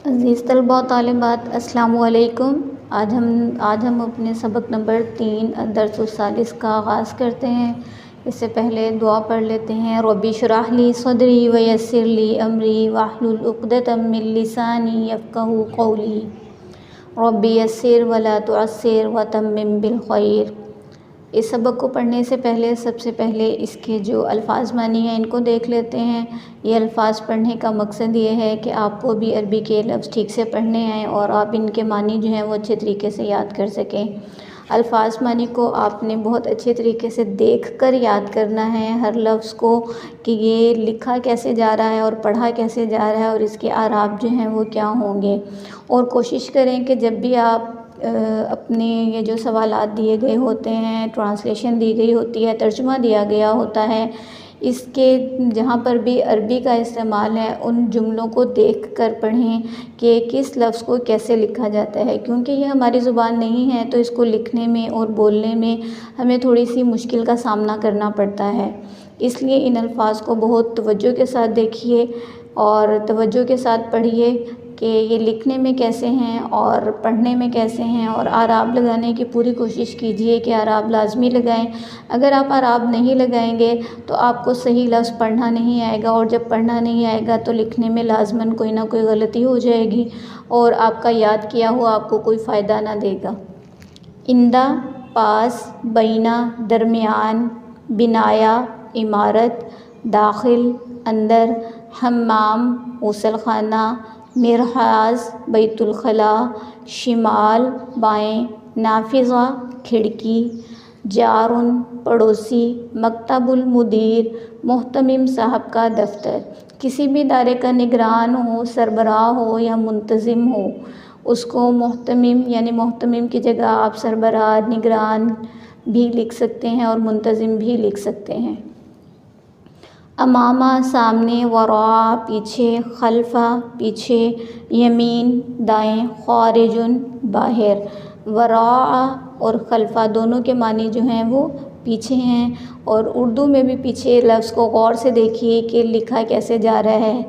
عزیز طلباء و طالبات، السلام علیکم۔ آج ہم اپنے سبق نمبر 3 الدرس الثالث کا آغاز کرتے ہیں۔ اس سے پہلے دعا پڑھ لیتے ہیں۔ ربی اشرح لی صدری ویسر لی امری واحلل عقدۃ من لسانی یفقہوا قولی ربی یسر ولا تعسر وتمم بالخیر۔ اس سبق کو پڑھنے سے پہلے سب سے پہلے اس کے جو الفاظ معنی ہیں ان کو دیکھ لیتے ہیں۔ یہ الفاظ پڑھنے کا مقصد یہ ہے کہ آپ کو بھی عربی کے لفظ ٹھیک سے پڑھنے آئیں اور آپ ان کے معنی جو ہیں وہ اچھے طریقے سے یاد کر سکیں۔ الفاظ معنی کو آپ نے بہت اچھے طریقے سے دیکھ کر یاد کرنا ہے ہر لفظ کو، کہ یہ لکھا کیسے جا رہا ہے اور پڑھا کیسے جا رہا ہے اور اس کے اعراب جو ہیں وہ کیا ہوں گے۔ اور کوشش کریں کہ جب بھی آپ اپنے یہ جو سوالات دیے گئے ہوتے ہیں، ٹرانسلیشن دی گئی ہوتی ہے، ترجمہ دیا گیا ہوتا ہے، اس کے جہاں پر بھی عربی کا استعمال ہے ان جملوں کو دیکھ کر پڑھیں کہ کس لفظ کو کیسے لکھا جاتا ہے، کیونکہ یہ ہماری زبان نہیں ہے تو اس کو لکھنے میں اور بولنے میں ہمیں تھوڑی سی مشکل کا سامنا کرنا پڑتا ہے۔ اس لیے ان الفاظ کو بہت توجہ کے ساتھ دیکھیے اور توجہ کے ساتھ پڑھیے کہ یہ لکھنے میں کیسے ہیں اور پڑھنے میں کیسے ہیں، اور اعراب لگانے کی پوری کوشش کیجیے کہ اعراب لازمی لگائیں۔ اگر آپ اعراب نہیں لگائیں گے تو آپ کو صحیح لفظ پڑھنا نہیں آئے گا، اور جب پڑھنا نہیں آئے گا تو لکھنے میں لازماً کوئی نہ کوئی غلطی ہو جائے گی اور آپ کا یاد کیا ہوا آپ کو کوئی فائدہ نہ دے گا۔ عندہ، پاس، بینہ، درمیان، بنایا، عمارت، داخل، اندر، حمام، غسل خانہ، مرحاض، بیت الخلاء، شمال، بائیں، نافذہ، کھڑکی، جارٌ، پڑوسی، مکتب المدیر، محتمم صاحب کا دفتر۔ کسی بھی ادارے کا نگران ہو، سربراہ ہو یا منتظم ہو، اس کو محتمم یعنی محتمم کی جگہ آپ سربراہ، نگران بھی لکھ سکتے ہیں اور منتظم بھی لکھ سکتے ہیں۔ امامہ سامنے، وراء پیچھے، خلفہ پیچھے، یمین دائیں، خارجٌ باہر۔ وراء اور خلفہ دونوں کے معنی جو ہیں وہ پیچھے ہیں، اور اردو میں بھی پیچھے لفظ کو غور سے دیکھیے کہ لکھا کیسے جا رہا ہے۔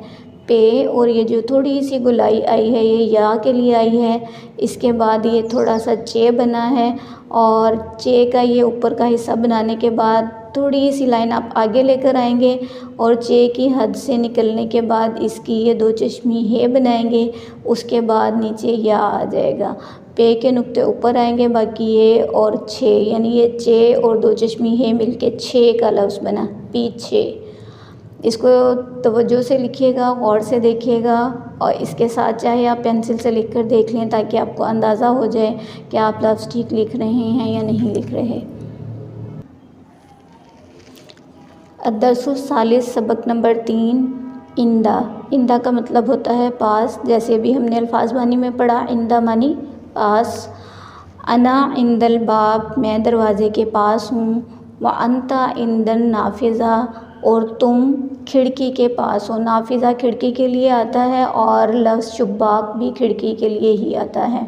پہ اور یہ جو تھوڑی سی گلائی آئی ہے یہ یا کے لیے آئی ہے، اس کے بعد یہ تھوڑا سا چے بنا ہے، اور چے کا یہ اوپر کا حصہ بنانے کے بعد تھوڑی سی لائن آپ آگے لے کر آئیں گے اور چے کی حد سے نکلنے کے بعد اس کی یہ دو چشمی ہے بنائیں گے، اس کے بعد نیچے یا آ جائے گا۔ پے کے نقطے اوپر آئیں گے، باقی یہ اور چھ، یعنی یہ چے اور دو چشمی ہے مل کے چھ کا لفظ بنا، پیچھے۔ اس کو توجہ سے لکھیے گا، غور سے دیکھیے گا، اور اس کے ساتھ چاہے آپ پینسل سے لکھ کر دیکھ لیں تاکہ آپ کو اندازہ ہو جائے کہ آپ لفظ ٹھیک لکھ رہے ہیں یا نہیں لکھ رہے۔ الدرس الثالث، سبق نمبر 3، عندہ۔ عندہ کا مطلب ہوتا ہے پاس، جیسے ابھی ہم نے الفاظ معنی میں پڑھا، عندہ معنی پاس۔ انا عند الباب، میں دروازے کے پاس ہوں۔ وانت عند النافذہ، اور تم کھڑکی کے پاس ہو۔ نافذہ کھڑکی کے لیے آتا ہے اور لفظ شباک بھی کھڑکی کے لیے ہی آتا ہے۔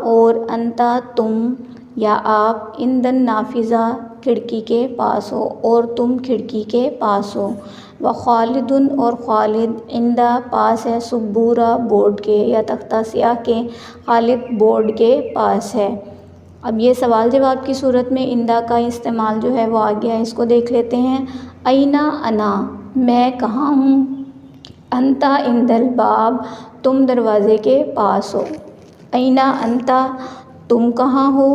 اور انت تم یا آپ، عند النافذہ کھڑکی کے پاس ہو، اور تم کھڑکی کے پاس ہو۔ وخالد، اور خالد عند پاس ہے، سبورہ بورڈ کے یا تختہ سیاہ کے، خالد بورڈ کے پاس ہے۔ اب یہ سوال جواب کی صورت میں عندہ کا استعمال جو ہے وہ آ گیا ہے، اس کو دیکھ لیتے ہیں۔ این انا، میں کہاں ہوں۔ انت عند الباب، تم دروازے کے پاس ہو۔ این انت، تم کہاں ہو۔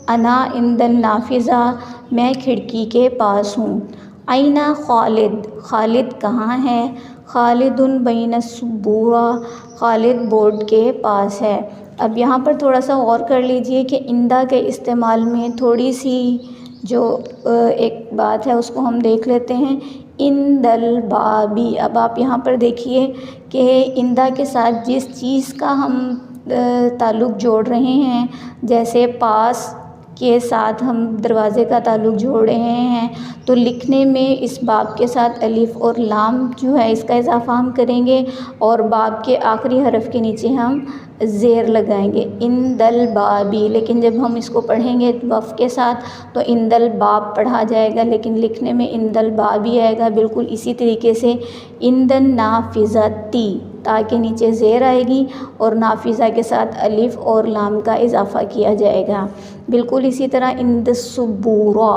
انا عند النافذہ، میں کھڑکی کے پاس ہوں۔ این خالد، خالد کہاں ہے۔ خالد بین السبورہ، خالد بورڈ کے پاس ہے۔ اب یہاں پر تھوڑا سا غور کر لیجئے کہ عندہ کے استعمال میں تھوڑی سی جو ایک بات ہے اس کو ہم دیکھ لیتے ہیں۔ عند الباب، اب آپ یہاں پر دیکھیے کہ عندہ کے ساتھ جس چیز کا ہم تعلق جوڑ رہے ہیں، جیسے پاس کے ساتھ ہم دروازے کا تعلق جوڑ رہے ہیں، تو لکھنے میں اس باب کے ساتھ الف اور لام جو ہے اس کا اضافہ ہم کریں گے، اور باب کے آخری حرف کے نیچے ہم زیر لگائیں گے، عند الباب۔ لیکن جب ہم اس کو پڑھیں گے وقف کے ساتھ تو عند الباب پڑھا جائے گا، لیکن لکھنے میں عند الباب ہی آئے گا۔ بالکل اسی طریقے سے عند النافذتی، تا کے نیچے زیر آئے گی اور نافذہ کے ساتھ الف اور لام کا اضافہ کیا جائے گا۔ بالکل اسی طرح عند الصبورہ،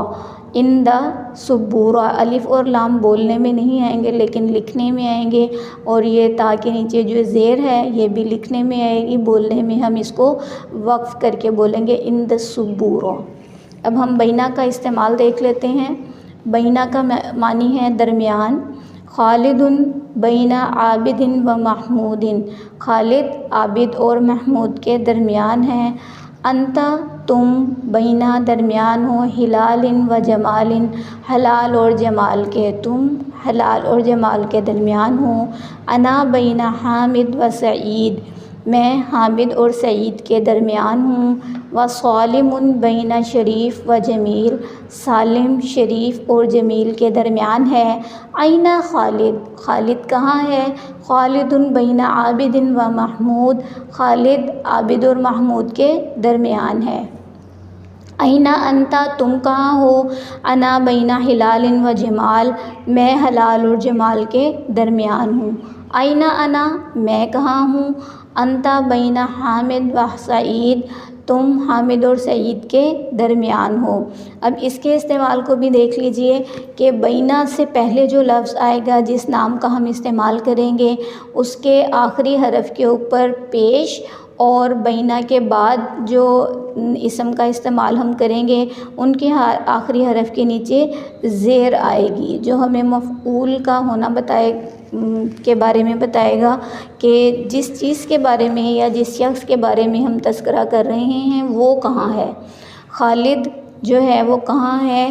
عند صبورہ، الف اور لام بولنے میں نہیں آئیں گے لیکن لکھنے میں آئیں گے، اور یہ تا کے نیچے جو زیر ہے یہ بھی لکھنے میں آئے گی، بولنے میں ہم اس کو وقف کر کے بولیں گے عند الصبورہ۔ اب ہم بینہ کا استعمال دیکھ لیتے ہیں۔ بینہ کا معنی ہے درمیان۔ خالد بین عابد و محمود، خالد عابد اور محمود کے درمیان ہے۔ انت تم بینہ درمیان ہو ہلال و جمال، ہلال اور جمال کے، تم ہلال اور جمال کے درمیان ہو۔ انا بین حامد و سعید، میں حامد اور سعید کے درمیان ہوں۔ وسالم بین شریف و جمیل، سالم شریف اور جمیل کے درمیان ہے۔ این خالد، خالد کہاں ہے؟ خالد بین عابد و محمود، خالد عابد اور محمود کے درمیان ہے۔ این انت، تم کہاں ہو؟ انا بین ہلال و جمال، میں ہلال اور جمال کے درمیان ہوں۔ این انا، میں کہاں ہوں؟ انت بین حامد و سعید، تم حامد اور سعید کے درمیان ہو۔ اب اس کے استعمال کو بھی دیکھ لیجئے کہ بینہ سے پہلے جو لفظ آئے گا، جس نام کا ہم استعمال کریں گے، اس کے آخری حرف کے اوپر پیش، اور بینہ کے بعد جو اسم کا استعمال ہم کریں گے ان کے آخری حرف کے نیچے زیر آئے گی، جو ہمیں مفعول کا ہونا کے بارے میں بتائے گا کہ جس چیز کے بارے میں یا جس شخص کے بارے میں ہم تذکرہ کر رہے ہیں وہ کہاں ہے۔ خالد جو ہے وہ کہاں ہے؟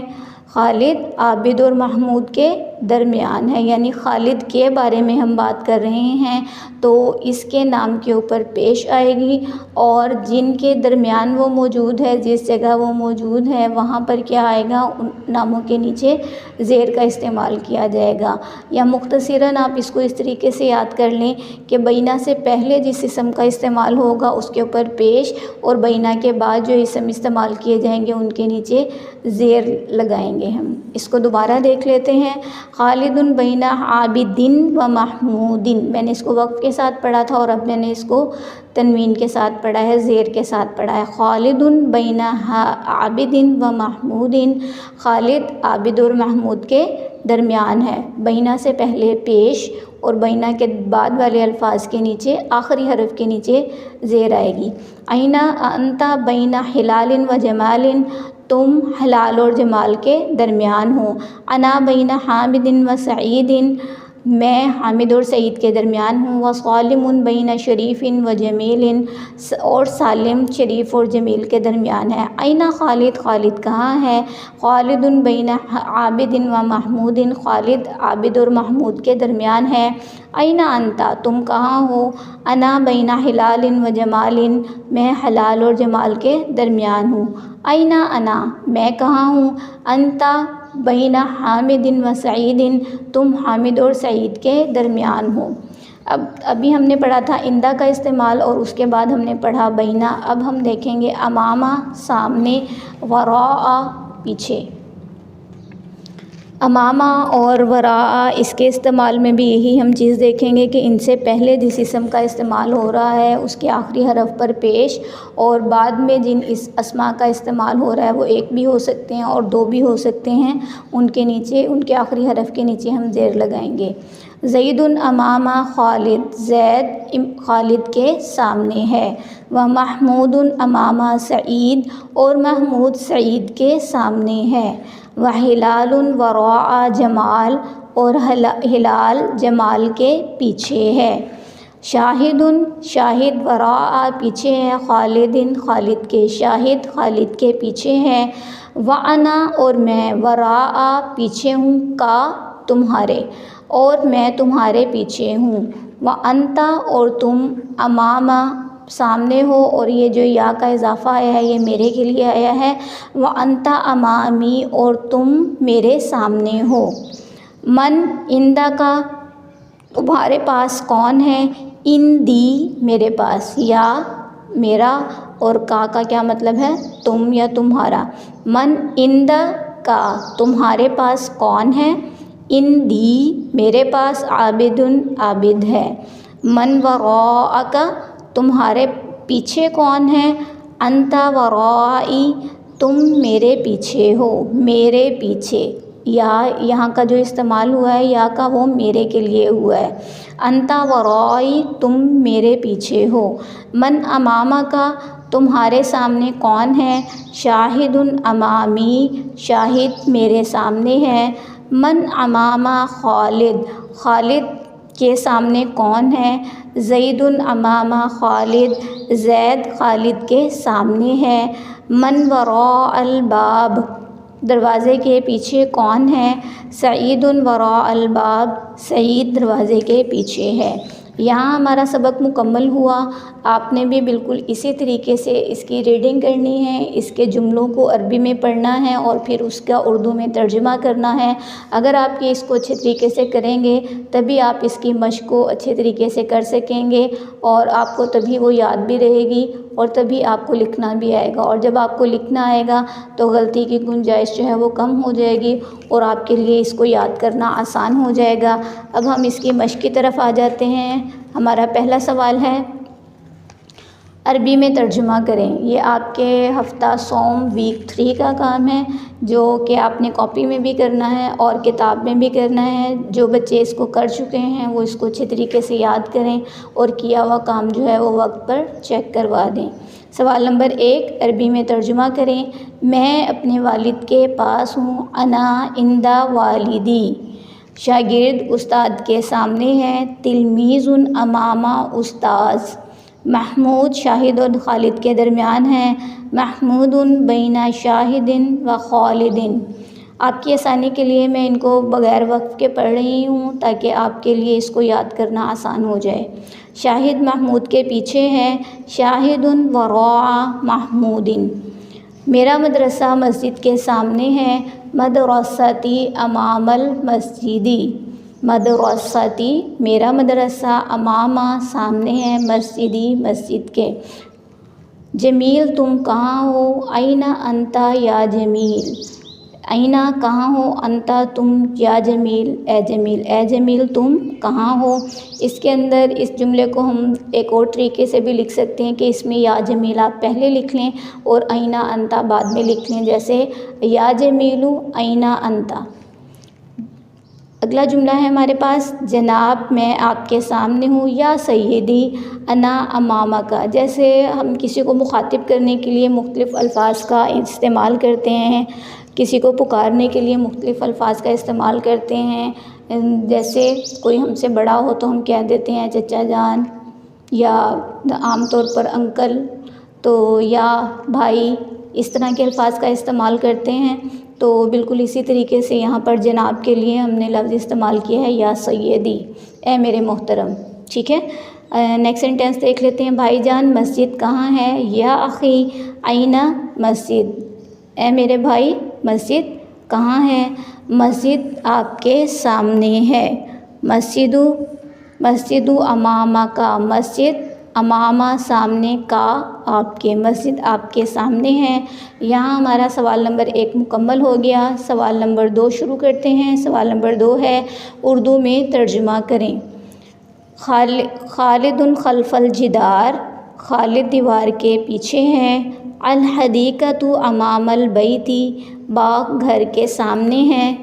خالد عابد اور محمود کے درمیان ہے، یعنی خالد کے بارے میں ہم بات کر رہے ہیں تو اس کے نام کے اوپر پیش آئے گی، اور جن کے درمیان وہ موجود ہے، جس جگہ وہ موجود ہے وہاں پر کیا آئے گا؟ ان ناموں کے نیچے زیر کا استعمال کیا جائے گا۔ یا مختصراً آپ اس کو اس طریقے سے یاد کر لیں کہ بینہ سے پہلے جس اسم کا استعمال ہوگا اس کے اوپر پیش، اور بینہ کے بعد جو اسم استعمال کیے جائیں گے ان کے نیچے زیر لگائیں گے ہم۔ اس کو دوبارہ دیکھ لیتے ہیں۔ خالد بین عابد و محمود، میں نے اس کو وقف کے ساتھ پڑھا تھا اور اب میں نے اس کو تنوین کے ساتھ پڑھا ہے، زیر کے ساتھ پڑھا ہے۔ خالد بین عابد و محمود، خالد عابد اور محمود کے درمیان ہے۔ بینہ سے پہلے پیش اور بینہ کے بعد والے الفاظ کے نیچے آخری حرف کے نیچے زیر آئے گی۔ این انت بین ہلال و جمال، تم ہلال اور جمال کے درمیان ہو۔ انا بین حامد و سعید، میں حامد اور سعید کے درمیان ہوں۔ وسالم بین شریف و جمیل، اور سالم شریف اور جمیل کے درمیان ہے۔ این خالد، خالد کہاں ہے؟ خالد بین عابد و محمود، خالد عابد اور محمود کے درمیان ہے۔ این انت، تم کہاں ہو؟ انا بین ہلال و جمال، میں ہلال اور جمال کے درمیان ہوں۔ این انا، میں کہاں ہوں؟ انت بین حامد و سعید، تم حامد اور سعید کے درمیان ہو۔ ابھی ہم نے پڑھا تھا اندہ کا استعمال اور اس کے بعد ہم نے پڑھا بینہ۔ اب ہم دیکھیں گے امامہ سامنے، وراء پیچھے۔ امامہ اور وراء، اس کے استعمال میں بھی یہی ہم چیز دیکھیں گے کہ ان سے پہلے جس اسم کا استعمال ہو رہا ہے اس کے آخری حرف پر پیش، اور بعد میں جن اسماء کا استعمال ہو رہا ہے وہ ایک بھی ہو سکتے ہیں اور دو بھی ہو سکتے ہیں، ان کے نیچے، ان کے آخری حرف کے نیچے ہم زیر لگائیں گے۔ زید امامہ خالد، زید خالد کے سامنے ہے۔ ومحمود امامہ سعید، اور محمود سعید کے سامنے ہے۔ وہلال وراء جمال، اور ہلال جمال کے پیچھے ہے۔ شاہد، شاہد وراء پیچھے ہے خالد، خالد کے، شاہد خالد کے پیچھے ہے۔ وانا، اور میں، وراء پیچھے ہوں، کا تمہارے، اور میں تمہارے پیچھے ہوں۔ وانت، اور تم، امامہ سامنے ہو، اور یہ جو یا کا اضافہ آیا ہے یہ میرے کے لیے آیا ہے۔ وانت امامی، اور تم میرے سامنے ہو۔ من اندہ کا، تمہارے پاس کون ہے؟ اندی، میرے پاس، یا میرا، اور کا کیا مطلب ہے؟ تم یا تمہارا۔ من اندہ کا، تمہارے پاس کون ہے؟ اندی، میرے پاس، عابد، عابد ہے۔ من وراءک تمہارے پیچھے کون ہے، انت ورائی تم میرے پیچھے ہو، میرے پیچھے، یا یہاں کا جو استعمال ہوا ہے یا کا وہ میرے کے لیے ہوا ہے، انت ورائی تم میرے پیچھے ہو، من امامک تمہارے سامنے کون ہے، شاہد امامی شاہد میرے سامنے ہے، من امام خالد خالد کے سامنے کون ہے، زید امام خالد زید خالد کے سامنے ہے، من وراء الباب دروازے کے پیچھے کون ہے، سعید وراء الباب سعید دروازے کے پیچھے ہے۔ یہاں ہمارا سبق مکمل ہوا۔ آپ نے بھی بالکل اسی طریقے سے اس کی ریڈنگ کرنی ہے، اس کے جملوں کو عربی میں پڑھنا ہے اور پھر اس کا اردو میں ترجمہ کرنا ہے۔ اگر آپ یہ اس کو اچھے طریقے سے کریں گے تبھی آپ اس کی مشق کو اچھے طریقے سے کر سکیں گے اور آپ کو تبھی وہ یاد بھی رہے گی اور تبھی آپ کو لکھنا بھی آئے گا، اور جب آپ کو لکھنا آئے گا تو غلطی کی گنجائش جو ہے وہ کم ہو جائے گی اور آپ کے لیے اس کو یاد کرنا آسان ہو جائے گا۔ اب ہم اس کی مشق کی طرف آ جاتے ہیں۔ ہمارا پہلا سوال ہے، عربی میں ترجمہ کریں۔ یہ آپ کے ہفتہ سوم ویک 3 کا کام ہے جو کہ آپ نے کاپی میں بھی کرنا ہے اور کتاب میں بھی کرنا ہے۔ جو بچے اس کو کر چکے ہیں وہ اس کو اچھے طریقے سے یاد کریں اور کیا ہوا کام جو ہے وہ وقت پر چیک کروا دیں۔ سوال نمبر 1، عربی میں ترجمہ کریں۔ میں اپنے والد کے پاس ہوں، انا عند والدی شاگرد استاد کے سامنے ہے، تلمیذ امام استاذ، محمود شاہد اور خالد کے درمیان ہے، محمود بین شاہد و خالد۔ آپ کی آسانی کے لیے میں ان کو بغیر وقف کے پڑھ رہی ہوں تاکہ آپ کے لیے اس کو یاد کرنا آسان ہو جائے۔ شاہد محمود کے پیچھے ہے، شاہد وراء محمود۔ میرا مدرسہ مسجد کے سامنے ہے، مدرستی امام المسجدی، مدرستی میرا مدرسہ، امامہ سامنے ہے، مسجدی مسجد کے۔ جمیل تم کہاں ہو، این انت یا جمیل، این کہاں ہو، انت تم، یا جمیل اے جمیل، اے جمیل تم کہاں ہو۔ اس کے اندر اس جملے کو ہم ایک اور طریقے سے بھی لکھ سکتے ہیں کہ اس میں یا جمیل آپ پہلے لکھ لیں اور این انت بعد میں لکھ لیں، جیسے یا جمیل این انت۔ اگلا جملہ ہے ہمارے پاس، جناب میں آپ کے سامنے ہوں، یا سیدی انا امامک۔ جیسے ہم کسی کو مخاطب کرنے کے لیے مختلف الفاظ کا استعمال کرتے ہیں، کسی کو پکارنے کے لیے مختلف الفاظ کا استعمال کرتے ہیں، جیسے کوئی ہم سے بڑا ہو تو ہم کہہ دیتے ہیں چچا جان، یا عام طور پر انکل، تو یا بھائی، اس طرح کے الفاظ کا استعمال کرتے ہیں۔ تو بالکل اسی طریقے سے یہاں پر جناب کے لیے ہم نے لفظ استعمال کیا ہے یا سیدی، اے میرے محترم، ٹھیک ہے۔ نیکسٹ سینٹینس دیکھ لیتے ہیں، بھائی جان مسجد کہاں ہے، یا اخی این مسجد، اے میرے بھائی مسجد کہاں ہے، مسجد آپ کے سامنے ہے، مسجد امامہ کا، مسجد امامہ سامنے، کا آپ کے، مسجد آپ کے سامنے ہے۔ یہاں ہمارا سوال نمبر 1 مکمل ہو گیا۔ سوال نمبر 2 شروع کرتے ہیں۔ سوال نمبر 2 ہے، اردو میں ترجمہ کریں۔ خالد خلف الجدار، خالد دیوار کے پیچھے ہے، الحدیقۃ امام البیت، باغ گھر کے سامنے ہے،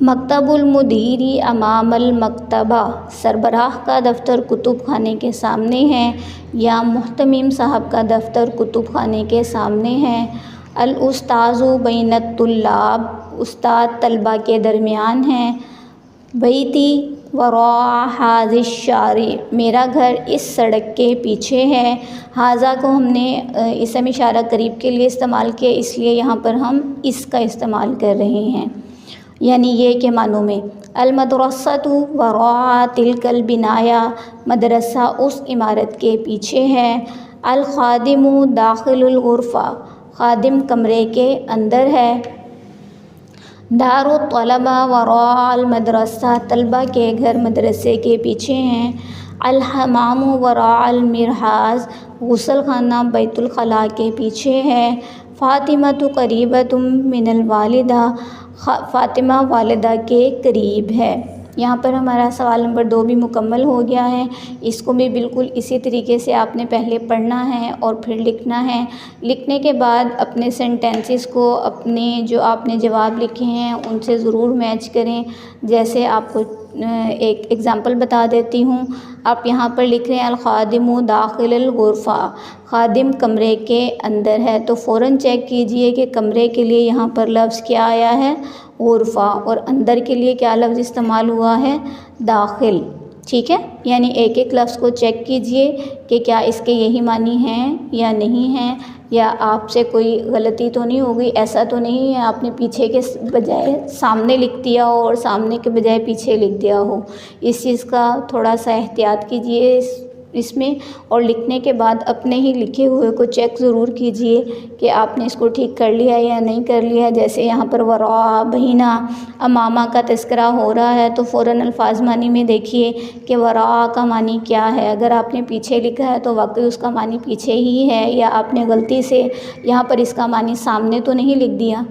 مکتب المدیر امام المکتبہ، سربراہ کا دفتر کتب خانے کے سامنے ہے، یا محتمم صاحب کا دفتر کتب خانے کے سامنے ہے، الاستاذ بین الطلاب، استاد طلباء کے درمیان ہے، بیتی وراء ھذا الشارع، میرا گھر اس سڑک کے پیچھے ہے۔ ھذا کو ہم نے اسم اشارہ قریب کے لیے استعمال کیا، اس لیے یہاں پر ہم اس کا استعمال کر رہے ہیں، یعنی یہ کے معنوں میں۔ المدرسۃ وراء تلک البناء، مدرسہ اس عمارت کے پیچھے ہے۔ الخادم داخل الغرفہ، خادم کمرے کے اندر ہے۔ دار الطلبہ وراء المدرسہ، طلبہ کے گھر مدرسے کے پیچھے ہیں۔ الحمام وراء المرحاض، غسل خانہ بیت الخلاء کے پیچھے ہے۔ فاطمۃ قریبۃ من الوالدہ، فاطمہ والدہ کے قریب ہے۔ یہاں پر ہمارا سوال نمبر 2 بھی مکمل ہو گیا ہے۔ اس کو بھی بالکل اسی طریقے سے آپ نے پہلے پڑھنا ہے اور پھر لکھنا ہے۔ لکھنے کے بعد اپنے سینٹینسز کو اپنے جو آپ نے جواب لکھے ہیں ان سے ضرور میچ کریں۔ جیسے آپ کو ایک ایگزامپل بتا دیتی ہوں۔ آپ یہاں پر لکھ رہے ہیں الخادم داخل الغرفہ، خادم کمرے کے اندر ہے، تو فوراً چیک کیجئے کہ کمرے کے لیے یہاں پر لفظ کیا آیا ہے، غرفہ، اور اندر کے لیے کیا لفظ استعمال ہوا ہے، داخل۔ ٹھیک ہے، یعنی ایک ایک لفظ کو چیک کیجئے کہ کیا اس کے یہی معنی ہیں یا نہیں ہیں، یا آپ سے کوئی غلطی تو نہیں ہو گئی، ایسا تو نہیں ہے آپ نے پیچھے کے بجائے سامنے لکھ دیا ہو اور سامنے کے بجائے پیچھے لکھ دیا ہو۔ اس چیز کا تھوڑا سا احتیاط کیجئے اس میں، اور لکھنے کے بعد اپنے ہی لکھے ہوئے کو چیک ضرور کیجئے کہ آپ نے اس کو ٹھیک کر لیا یا نہیں کر لیا۔ جیسے یہاں پر وراء، بہینہ، امامہ کا تذکرہ ہو رہا ہے تو فوراً الفاظ معنی میں دیکھیے کہ وراء کا معنی کیا ہے۔ اگر آپ نے پیچھے لکھا ہے تو واقعی اس کا معنی پیچھے ہی ہے، یا آپ نے غلطی سے یہاں پر اس کا معنی سامنے تو نہیں لکھ دیا۔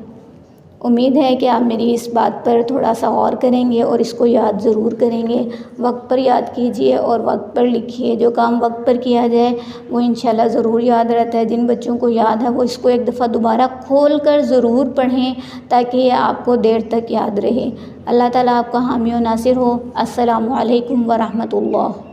امید ہے کہ آپ میری اس بات پر تھوڑا سا غور کریں گے اور اس کو یاد ضرور کریں گے۔ وقت پر یاد کیجئے اور وقت پر لکھیے۔ جو کام وقت پر کیا جائے وہ انشاءاللہ ضرور یاد رہتا ہے۔ جن بچوں کو یاد ہے وہ اس کو ایک دفعہ دوبارہ کھول کر ضرور پڑھیں تاکہ یہ آپ کو دیر تک یاد رہے۔ اللہ تعالیٰ آپ کا حامی و ناصر ہو۔ السلام علیکم ورحمۃ اللہ۔